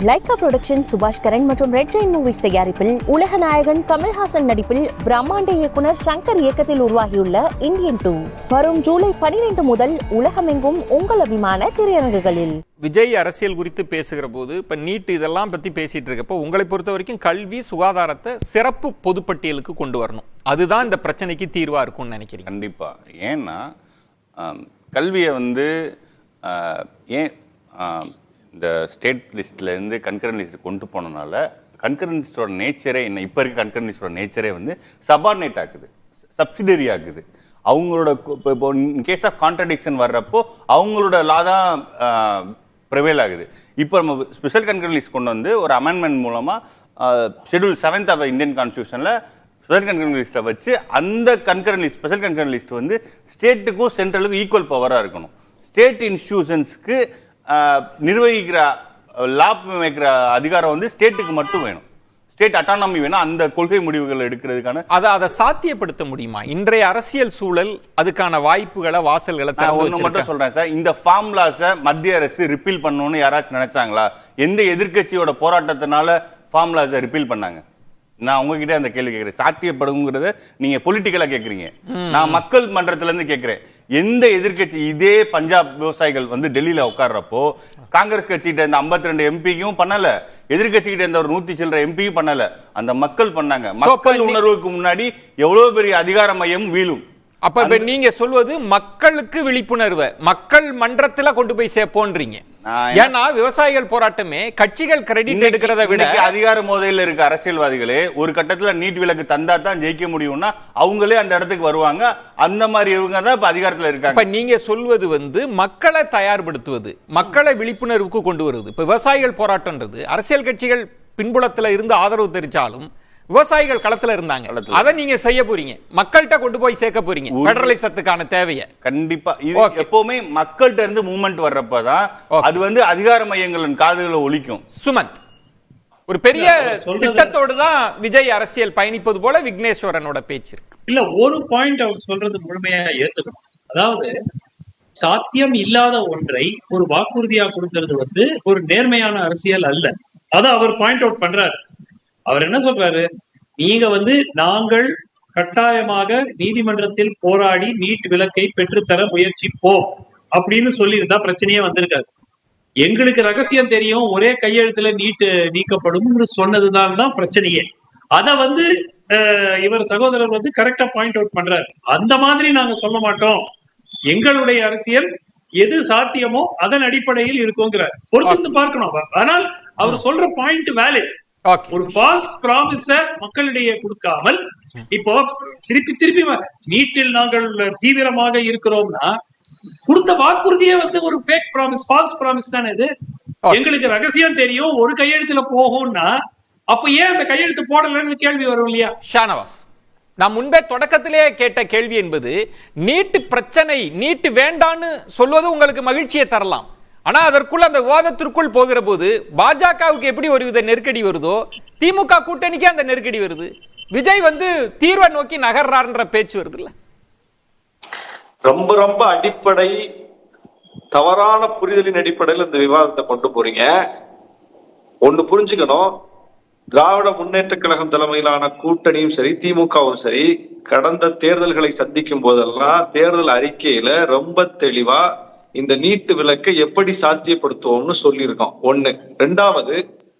Lyca production சுபாஷ் கரன் மற்றும் red Jain movies தயாரிப்பில் உலக நாயகன் கமல்ஹாசன் நடிப்பில் பிரம்மாண்ட இயக்குனர் சங்கர் இயக்கத்தில் உருவாகியுள்ள இந்தியன் 2 வரும் ஜூலை 12 முதல் உலகமெங்கும் உங்கள் அபிமான திரையரங்குகளில். விஜய் அரசியல் குறித்து பேசுகிற போது இப்ப நீட் இதெல்லாம் பத்தி பேசிட்டு இருக்கப்போ உங்களை பொறுத்த வரைக்கும் கல்வி சுகாதாரத்தை சிறப்பு பொதுப்பட்டியலுக்கு கொண்டு வரணும், அதுதான் இந்த பிரச்சனைக்கு தீர்வா இருக்கும்னு நினைக்கிறீங்க? கண்டிப்பா. ஏன்னா கல்வியை ஏன் இந்த ஸ்டேட் லிஸ்ட்லேருந்து கன்கரண்ட் லிஸ்ட் கொண்டு போனனால கன்கரண்ட் லிஸ்டோட நேச்சரே என்ன, இப்போ இருக்க கன்கரண்ட் லிஸ்டோட நேச்சரே சபார்டினேட் ஆகுது, சப்சிடரி ஆகுது. அவங்களோட இப்போ கேஸ் ஆஃப் கான்ட்ரடிக்ஷன் வர்றப்போ அவங்களோட லா தான் ப்ரிவேல் ஆகுது. இப்போ நம்ம ஸ்பெஷல் கன்கரண்ட் லிஸ்ட் கொண்டு வந்து ஒரு அமெண்ட்மெண்ட் மூலமாக ஷெட்யூல் 7th ஆஃப் இந்தியன் கான்ஸ்டியூஷனில் ஸ்பெஷல் கன்கரண்ட் லிஸ்ட்டை வச்சு அந்த concurrent list special concurrent list ஸ்டேட்டுக்கும் சென்ட்ரலுக்கும் ஈக்குவல் பவராக இருக்கணும். ஸ்டேட் இன்ஸ்டிடியூஷன்ஸ்க்கு நிர்வகிக்கிற லா மேய்க்கிற அதிகாரம் ஸ்டேட்டுக்கு மட்டும் வேணும், ஸ்டேட் அட்டானமி வேணும். அந்த கொள்கை முடிவுகள் எடுக்கிறதுக்கான அதை சாத்தியப்படுத்த முடியுமா? இன்றைய அரசியல் சூழல் அதுக்கான வாய்ப்புகளை வாசல்களை ஒன்று மட்டும் சொல்றேன் சார், இந்த ஃபார்முலாஸை மத்திய அரசு ரிப்பீல் பண்ணணும்னு யாராச்சும் நினைச்சாங்களா? எந்த எதிர்கட்சியோட போராட்டத்தினால ஃபார்முலாஸை ரிப்பீல் பண்ணாங்க? நான் உங்ககிட்ட அந்த கேள்வி கேட்கிறேன். சாத்தியப்படுங்கிறத நீங்க பொலிட்டிக்கலா கேட்கறீங்க, நான் மக்கள் மன்றத்துல இருந்து கேட்கிறேன். எந்த எதிர்கட்சி இதே பஞ்சாப் விவசாயிகள் டெல்லியில உட்கார்றப்போ காங்கிரஸ் கட்சிகிட்ட இருந்த 52 எம்பிக்கும் பண்ணல, எதிர்கட்சி கிட்ட இருந்த ஒரு 100 சில்லற எம்பியும் பண்ணல, அந்த மக்கள் பண்ணாங்க. மக்கள் உணர்வுக்கு முன்னாடி எவ்வளவு பெரிய அதிகார மையம் வீழும். அப்ப நீங்க சொல்வது மக்களுக்கு விழிப்புணர்வு மக்கள் மன்றத்துல கொண்டு போய் சேர்ப்போன்றீங்க. ஏன்னா விவசாயிகள் போராட்டமே கட்சிகள் கிரெடிட் எடுக்கிறத விட அதிகார மோதலில் இருக்க அரசியல்வாதிகளே ஒரு கட்டத்துல நீட் விலக்கு தந்தா தான் ஜெயிக்க முடியும்னா அவங்களே அந்த இடத்துக்கு வருவாங்க. அந்த மாதிரி இவங்க தான் இப்ப அதிகாரத்துல இருக்காங்க. இப்ப நீங்க சொல்வது மக்களை தயார்படுத்துவது, மக்களை விழிப்புணர்வுக்கு கொண்டு வருவது. இப்ப விவசாயிகள் போராட்டம்ன்றது அரசியல் கட்சிகள் பின்புலத்துல இருந்து ஆதரவு தெரிவிச்சாலும் விவசாயிகள் களத்துல இருந்தாங்க, அதை நீங்க செய்ய போறீங்க, மக்கள்கிட்ட கொண்டு போய் சேர்க்க போறீங்க பெடரலிசத்துக்கான தேவையை. கண்டிப்பா எப்பவுமே மக்கள்கிட்ட இருந்து மூவ்மெண்ட் வர்றப்பதான் அது அதிகார மையங்களின் காதுகளை ஒலிக்கும். சுமந்த், ஒரு பெரிய திட்டத்தோடு தான் விஜய் அரசியல் பயணிப்பது போல விக்னேஸ்வரனோட பேச்சு இருக்கு. இல்ல, ஒரு பாயிண்ட் அவர் சொல்றது முழுமையா ஏத்துக்கணும். அதாவது சாத்தியம் இல்லாத ஒன்றை ஒரு வாக்குறுதியா கொடுக்கிறது ஒரு நேர்மையான அரசியல் அல்ல. அதை அவர் பாயிண்ட் அவுட் பண்றாரு. அவர் என்ன சொல்றாரு, நீங்க நாங்கள் கட்டாயமாக நீதிமன்றத்தில் போராடி நீட் விலக்கை பெற்றுத்தர முயற்சிப்போம் அப்படின்னு சொல்லியிருந்தா பிரச்சனையே வந்திருக்காது. எங்களுக்கு ரகசியம் தெரியும், ஒரே கையெழுத்துல நீட் நீக்கப்படும் சொன்னதுதான் தான் பிரச்சனையே. அத இவர் சகோதரர் கரெக்டா பாயிண்ட் அவுட் பண்றாரு. அந்த மாதிரி நாங்க சொல்ல மாட்டோம், எங்களுடைய அரசியல் எது சாத்தியமோ அதன் அடிப்படையில் இருக்குங்கிறார். பொறுத்து பார்க்கணும். ஆனால் அவர் சொல்ற பாயிண்ட் வேலிட். ஒரு ஃபால்ஸ் ப்ராமிஸ மக்களிடையே கொடுக்காமல் இப்போ திருப்பி நீட்டில் நாங்கள் தீவிரமாக இருக்கிறோம்னா கொடுத்த வாக்குறுதியே ஒரு ஃபேக் ப்ராமிஸ், ஃபால்ஸ் ப்ராமிஸ் தானே இது. எங்களுக்கு ரகசியம் தெரியும், ஒரு கையெழுத்துல போகும்னா அப்ப ஏன் அந்த கையெழுத்து போடலன்னு கேள்வி வரும் இல்லையா? ஷானவாஸ், நான் முன்பே தொடக்கத்திலே கேட்ட கேள்வி என்பது நீட்டு பிரச்சனை, நீட்டு வேண்டான்னு சொல்வது உங்களுக்கு மகிழ்ச்சியை தரலாம், ஆனா அதற்குள் அந்த விவாதத்திற்குள் போகிற போது பாஜகவுக்கு எப்படி ஒரு வித நெருக்கடி வருதோ திமுக கூட்டணிக்கு அந்த நெருக்கடி வருது. விஜய் தீர்வை நோக்கி நகர்றாருன்ற பேச்சு வருது இல்ல? ரொம்ப ரொம்ப அடிப்படை தவறான புரிதலின் அடிப்படையில் இந்த விவாதத்தை கொண்டு போறீங்க. ஒண்ணு புரிஞ்சுக்கணும், திராவிட முன்னேற்ற கழகம் தலைமையிலான கூட்டணியும் சரி திமுகவும் சரி கடந்த தேர்தல்களை சந்திக்கும் போதெல்லாம் தேர்தல் அறிக்கையில ரொம்ப தெளிவா இந்த நீட்டு விலக்கை எப்படி சாத்தியப்படுத்துவோம்னு சொல்லியிருக்கோம். ஒண்ணு. ரெண்டாவது,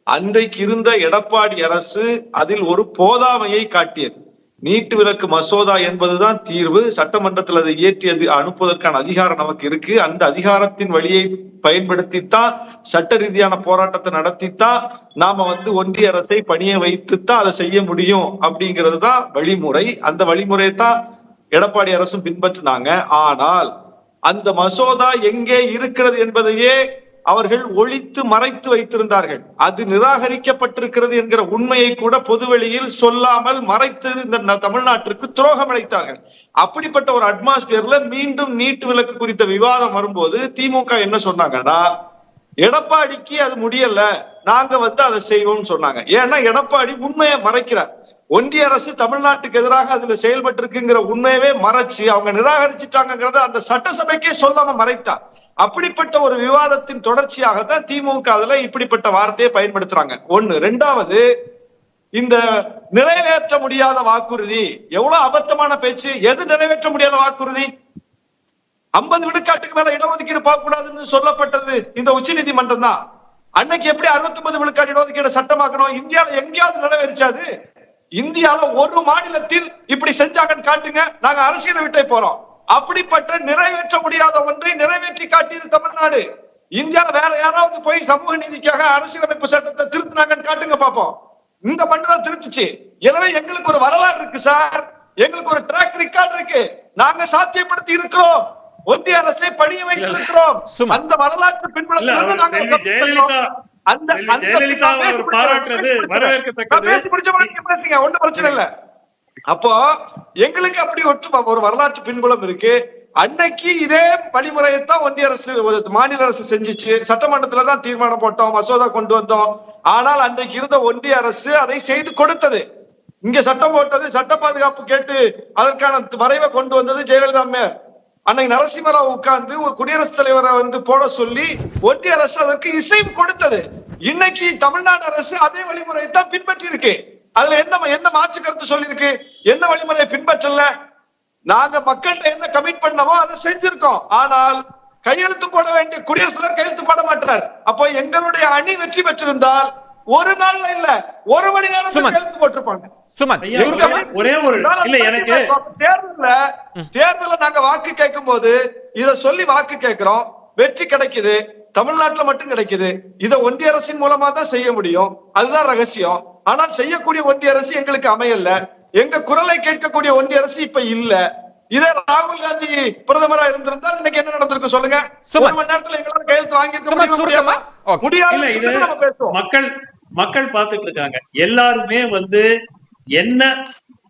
அன்றைக்கு இருந்த எடப்பாடி அரசு அதில் ஒரு போதாமையை காட்டியது. நீட்டு விலக்கு மசோதா என்பதுதான் தீர்வு, சட்டமன்றத்தில் அதை இயற்றி அனுப்புவதற்கான அதிகாரம் நமக்கு இருக்கு, அந்த அதிகாரத்தின் வழியை பயன்படுத்தித்தான் சட்ட ரீதியான போராட்டத்தை நடத்தித்தான் நாம ஒன்றிய அரசை பணிய வைத்துத்தான் அதை செய்ய முடியும் அப்படிங்கிறது தான் வழிமுறை. அந்த வழிமுறையை தான் எடப்பாடி அரசும் பின்பற்றினாங்க. ஆனால் அந்த மசோதா எங்கே இருக்கிறது என்பதையே அவர்கள் ஒழித்து மறைத்து வைத்திருந்தார்கள். அது நிராகரிக்கப்பட்டிருக்கிறது என்கிற உண்மையை கூட பொதுவெளியில் சொல்லாமல் மறைத்து இந்த தமிழ்நாட்டிற்கு துரோகம் அளித்தார்கள். அப்படிப்பட்ட ஒரு அட்மாஸ்பியர்ல மீண்டும் நீட் விலக்கு குறித்த விவாதம் வரும்போது திமுக என்ன சொன்னாங்கன்னா, எடப்பாடிக்கு அது முடியல, நாங்க அதை செய்வோம்னு சொன்னாங்க. ஏன்னா எடப்பாடி உண்மையை மறைக்கிறார். ஒன்றிய அரசு தமிழ்நாட்டுக்கு எதிராக அதுல செயல்பட்டு இருக்குங்கிற உண்மையவே மறைச்சு அவங்க நிராகரிச்சுட்டாங்கிறத அந்த சட்டசபைக்கே சொல்லாம மறைத்தா. அப்படிப்பட்ட ஒரு விவாதத்தின் தொடர்ச்சியாகத்தான் திமுக அதுல இப்படிப்பட்ட வார்த்தையை பயன்படுத்துறாங்க. ஒண்ணு. ரெண்டாவது, இந்த நிறைவேற்ற முடியாத வாக்குறுதி எவ்வளவு அபத்தமான பேச்சு. எது நிறைவேற்ற முடியாத வாக்குறுதி? 50 விழுக்காட்டுக்கு மேல இடஒதுக்கீடு பார்க்க கூடாதுன்னு சொல்லப்பட்டது இந்த உச்ச நீதிமன்றம் தான். அன்னைக்கு எப்படி 69 விழுக்காடு இடஒதுக்கீடு சட்டமாக்கணும்? இந்தியாவில எங்கேயாவது நிறைவேறிச்சாது? இந்தியாவில ஒரு மாநிலத்தில் இப்படி செஞ்சாங்கன்னு காட்டுங்க, நாங்க அரசியலை விட்டே போறோம். அப்படிப்பட்ட நிறைவேற்ற முடியாத ஒன்றை நிறைவேற்றி காட்டியது தமிழ்நாடு. இந்தியாவில வேற யாராவது போய் சமூக நீதிக்காக அரசியலமைப்பு சட்டத்தை திருத்தினாங்கன்னு காட்டுங்க பாப்போம். இந்த மண்ணு தான் திருத்துச்சு. எனவே எங்களுக்கு ஒரு வரலாறு இருக்கு சார், எங்களுக்கு ஒரு ட்ராக் ரெக்கார்ட் இருக்கு. நாங்க சாத்தியப்படுத்தி இருக்கிறோம், ஒன்றிய அரசை பணிய வைத்திருக்கிறோம். அந்த வரலாற்று பின்புலத்திலிருந்து நாங்க ஒன்னும் பிரச்சனை இல்ல. அப்போ எங்களுக்கு அப்படி ஒரு வரலாற்று பின்புலம் இருக்கு. அன்னைக்கு இதே வழிமுறையைத்தான் ஒன்றிய அரசு மாநில அரசு செஞ்சிச்சு. சட்டமன்றத்துல தான் தீர்மானம் போட்டோம், மசோதா கொண்டு வந்தோம். ஆனால் அன்றைக்கு இருந்த ஒன்றிய அரசு அதை செய்து கொடுத்தது. இங்க சட்டம் போட்டது, சட்ட பாதுகாப்பு கேட்டு அதற்கான வரைவை கொண்டு வந்தது ஜெயலலிதா அம்மையார். அன்னைக்கு நரசிம்மராவ் உட்கார்ந்து குடியரசுத் தலைவரை போட சொல்லி ஒன்றிய அரசு அதற்கு இசைவு கொடுத்தது. இன்னைக்கு தமிழ்நாடு அரசு அதே வழிமுறையை தான் பின்பற்றி இருக்கு. அதுல என்ன மாற்று கருத்து சொல்லி இருக்கு? என்ன வழிமுறையை பின்பற்றல? நாங்க மக்கள்கிட்ட என்ன கமிட் பண்ணமோ அதை செஞ்சிருக்கோம். ஆனால் கையெழுத்து போட வேண்டிய குடியரசுத் தலைவர் கையெழுத்து போட மாட்டார். அப்போ எங்களுடைய அணி வெற்றி பெற்றிருந்தால் ஒரு நாள்ல இல்ல, ஒரு மணி நேரம் கையெழுத்து போட்டிருப்பாங்க. ஒரே ஒரு தேர்தல நாங்க வாக்கு கேட்கும் போது இத சொல்லி வாக்கு கேட்கிறோம், வெற்றி கிடைக்குது, தமிழ்நாட்டுல மட்டும் கிடைக்குது. இத ஒன்றிய அரசின் மூலமா தான் செய்ய முடியும், அதுதான் ரகசியம். ஆனால் செய்யக்கூடிய ஒன்றிய அரசு எங்களுக்கு அமையல. எங்க குரலை கேட்கக்கூடிய ஒன்றிய அரசு இப்ப இல்ல. இதே ராகுல் காந்தி பிரதமரா இருந்திருந்தால் இன்னைக்கு என்ன நடந்திருக்கு சொல்லுங்க? ஒரு மணி நேரத்துல எங்களால கையெழுத்து வாங்கியிருக்க முடியாது. மக்கள் பார்த்துட்டு இருக்காங்க. எல்லாருமே என்ன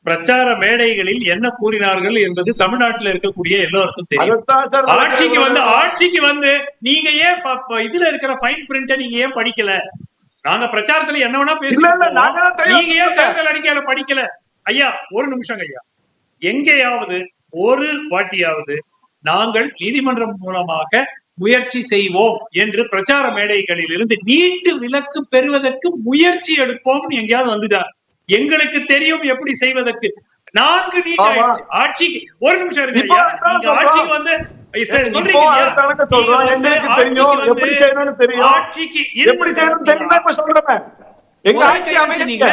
பிரச்சார மேடைகளில் என்ன கூறினார்கள் என்பது தமிழ்நாட்டில் இருக்கக்கூடிய எல்லோருக்கும் தெரியும். ஆட்சிக்கு நீங்க ஏன் இதுல இருக்கிற ஃபைன் பிரிண்ட நீங்க ஏன் படிக்கல? நாங்க பிரச்சாரத்துல என்ன வேணா பேசுறோம், நீங்க ஏன் தேர்தல் அறிக்கையில படிக்கல? ஐயா ஒரு நிமிஷம் ஐயா, எங்கேயாவது ஒரு வாட்டியாவது நாங்கள் நீதிமன்றம் மூலமாக முயற்சி செய்வோம் என்று பிரச்சார மேடைகளில் இருந்து நீட்டு விலக்கு பெறுவதற்கு முயற்சி எடுப்போம் எங்கேயாவது வந்துட்டா? எங்களுக்கு தெரியும் எப்படி செய்வதற்கு. 4 நீட் ஆட்சிக்கு ஒரு நிமிஷம் இருக்கு. ஆட்சிக்கு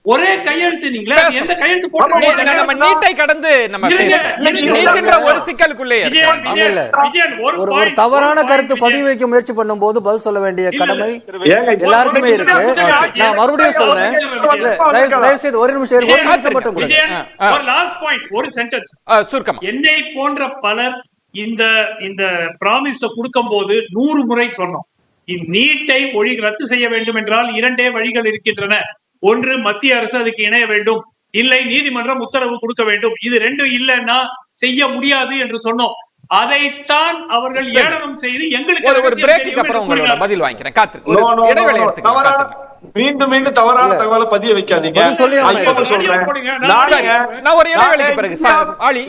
ஒரே கையெழுத்து நீங்களே எந்த கையெழுத்து போட்டு நம்ம நீட்டை கடந்து நம்ம நீட்ன்ற ஒரு சிக்கலுக்குள்ளே ஒரு தவறான கருத்து பதிவு வைக்க முயற்சி பண்ணும்போது பதில் சொல்ல வேண்டிய கடமை எல்லாருக்குமே இருக்கு. நான் மறுபடியும் சொல்றேன், தயவு செய்து ஒரு நிமிஷம் மட்டும் கூட. ஒரு லாஸ்ட் பாயிண்ட், ஒரு சென்டென்ஸ் சுருக்கம். என்னை போன்ற பலர் இந்த பிராமிஸ் கொடுக்கும் போது 100 முறை சொன்னோம், நீட்டை ரத்து செய்ய வேண்டும் என்றால் 2 வழிகள் இருக்கின்றன. ஒன்று, மத்திய அரசு அதுக்கு இணைய வேண்டும், இல்லை நீதிமன்றம் உத்தரவு கொடுக்க வேண்டும். இது 2 இல்லைன்னா செய்ய முடியாது என்று சொன்னோம். அதைத்தான் அவர்கள் ஏளனம் செய்து எங்களுக்கு ஒரு பிரேக்குக்கு அப்புறம் உங்களோட பதில் வாங்கிக்கிறேன். காத்து ஒரு இடைவேளை எடுத்துக்கலாம். மீண்டும் தவறான தகவலை பதிய வைக்காதீங்க. நான் ஒரு இடைவேளைக்கு பிறகு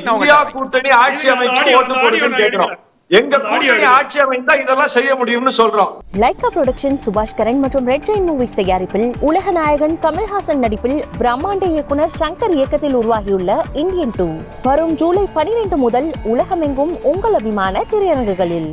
இந்தியா கூட்டணி ஆட்சி அமைக்க ஓட்டு போடுங்கன்னு கேட்கிறோம். எங்க கூட்டணி ஆட்சி அமைந்தா இதெல்லாம் செய்ய முடியும்னு சொல்றோம். லைகா புரொடக்ஷன் சுபாஷ் கரன் மற்றும் ரெட் ஜெயின் மூவிஸ் தயாரிப்பில் உலக நாயகன் கமல்ஹாசன் நடிப்பில் பிரம்மாண்ட இயக்குனர் சங்கர் இயக்கத்தில் உருவாகியுள்ள இந்தியன் 2 வரும் ஜூலை 12 முதல் உலகமெங்கும் உங்கள் அபிமான திரையரங்குகளில்.